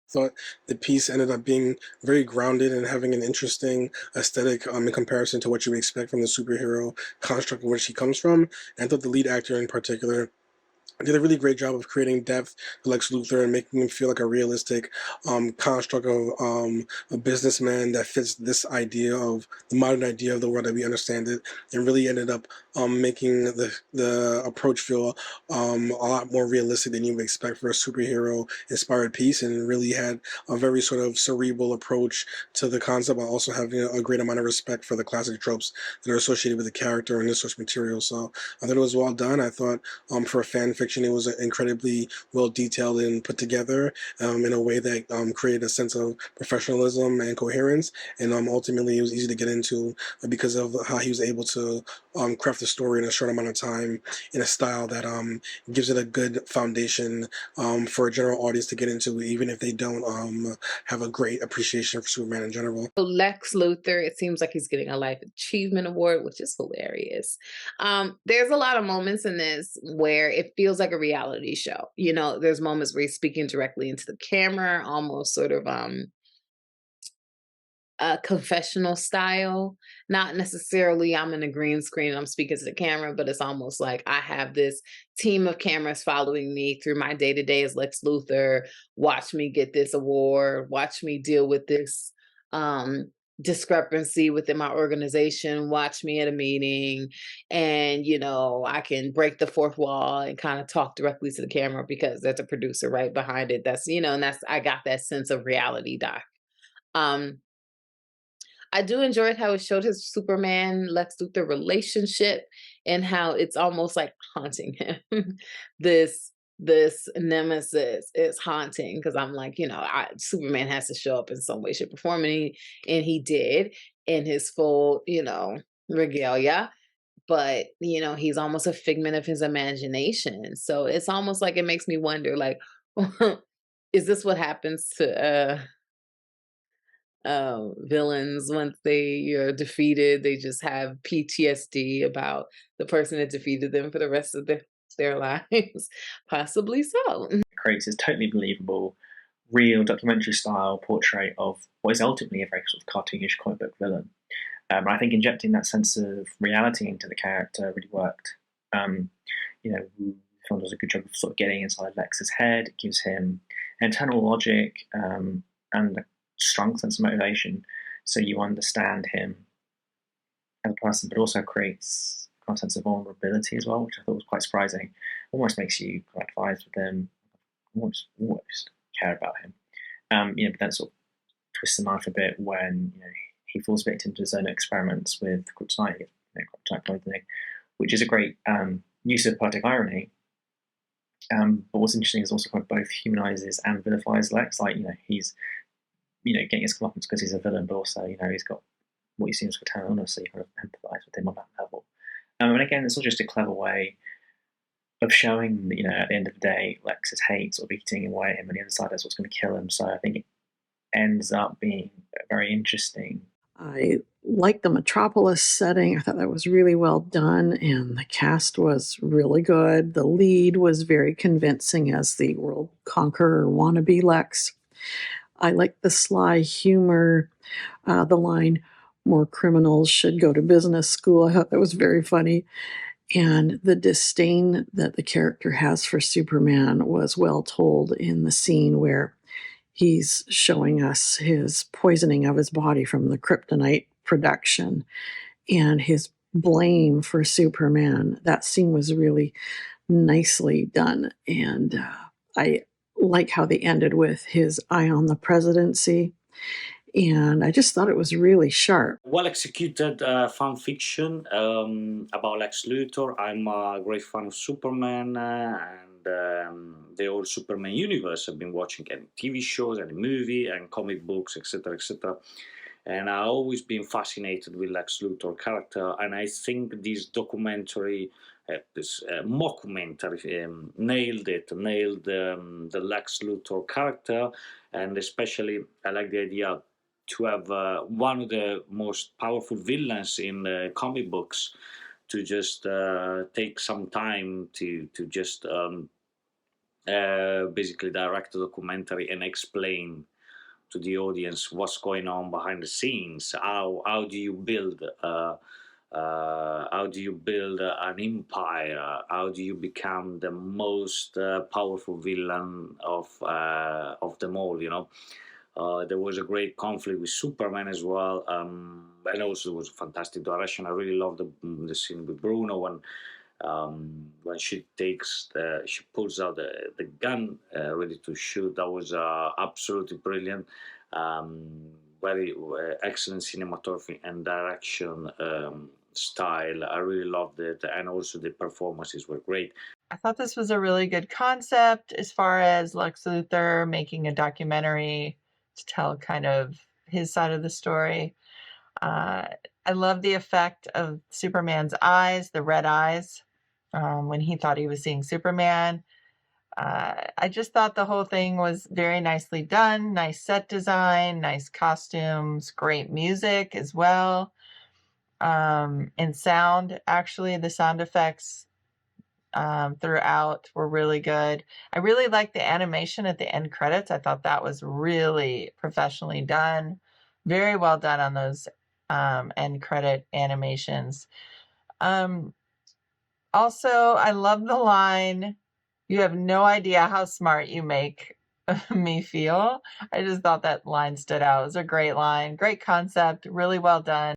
thought the piece ended up being very grounded and having an interesting aesthetic in comparison to what you would expect from the superhero construct in which he comes from. And I thought the lead actor in particular did a really great job of creating depth to Lex Luthor and making him feel like a realistic construct of a businessman that fits this idea of the modern idea of the world that we understand it, and really ended up making the approach feel a lot more realistic than you would expect for a superhero inspired piece, and really had a very sort of cerebral approach to the concept while also having a great amount of respect for the classic tropes that are associated with the character and this source material. So I thought it was well done. I thought for a fan fiction, it was incredibly well detailed and put together in a way that created a sense of professionalism and coherence. And ultimately, it was easy to get into because of how he was able to craft the story in a short amount of time in a style that gives it a good foundation for a general audience to get into, even if they don't have a great appreciation for Superman in general. So Lex Luthor, it seems like he's getting a Life Achievement Award, which is hilarious. There's a lot of moments in this where it feels like a reality show. You know, there's moments where he's speaking directly into the camera, almost sort of confessional style. Not necessarily I'm in a green screen and I'm speaking to the camera, but it's almost like I have this team of cameras following me through my day to day as Lex Luthor. Watch me get this award, watch me deal with this um discrepancy within my organization, watch me at a meeting, and I can break the fourth wall and kind of talk directly to the camera because there's a producer right behind it. And that's I got that sense of reality doc. um I do enjoy how it showed his Superman Lex Luthor relationship and how it's almost like haunting him. this nemesis is haunting because I'm like, Superman has to show up in some way, shape, or form, and he did in his full, regalia. But he's almost a figment of his imagination. So it's almost like it makes me wonder, like, is this what happens to villains once they are defeated? They just have PTSD about the person that defeated them for the rest of their lives. Possibly so. Creates this totally believable, real documentary style portrait of what is ultimately a very sort of cartoonish comic book villain. I think injecting that sense of reality into the character really worked. The film does a good job of sort of getting inside Lex's head. It gives him internal logic and a strong sense of motivation, so you understand him as a person, but also creates a sense of vulnerability as well, which I thought was quite surprising. Almost makes you kind of empathize with him, almost care about him. But then sort of twists the knife a bit when he falls victim to his own experiments with kryptonite, kryptonite poisoning, which is a great use of poetic irony. But what's interesting is also kind of both humanizes and vilifies Lex. Like he's getting his comeuppance because he's a villain, but also he's got what he seems to terminal illness, so you kind of empathize with him on that level. And again, it's not just a clever way of showing that at the end of the day, Lex's hate sort of eating away at him, and the other side is what's going to kill him. So I think it ends up being very interesting. I like the Metropolis setting. I thought that was really well done, and the cast was really good. The lead was very convincing as the world conqueror wannabe Lex. I like the sly humor, the line, "More criminals should go to business school." I thought that was very funny. And the disdain that the character has for Superman was well told in the scene where he's showing us his poisoning of his body from the kryptonite production and his blame for Superman. That scene was really nicely done. And I like how they ended with his eye on the presidency. And I just thought it was really sharp. Well executed fan fiction about Lex Luthor. I'm a great fan of Superman and the whole Superman universe. I've been watching any TV shows, any movie, and comic books, etc., etc. And I've always been fascinated with Lex Luthor character. And I think this documentary, this mockumentary, nailed the Lex Luthor character. And especially, I like the idea to have one of the most powerful villains in comic books to just take some time to just basically direct a documentary and explain to the audience what's going on behind the scenes. How do you build an empire? How do you become the most powerful villain of them all? You know, there was a great conflict with Superman as well, and also there was a fantastic direction. I really loved the scene with Bruno when she pulls out the gun ready to shoot. That was absolutely brilliant. Very excellent cinematography and direction style. I really loved it, and also the performances were great. I thought this was a really good concept as far as Lex Luthor making a documentary to tell kind of his side of the story. I love the effect of Superman's eyes, the red eyes, when he thought he was seeing Superman. I just thought the whole thing was very nicely done. Nice set design, nice costumes, great music as well. And sound, actually, the sound effects throughout were really good. I really liked the animation at the end credits. I thought that was really professionally done. Very well done on those end credit animations. Also, I love the line, "You have no idea how smart you make me feel." I just thought that line stood out. It was a great line, great concept, really well done.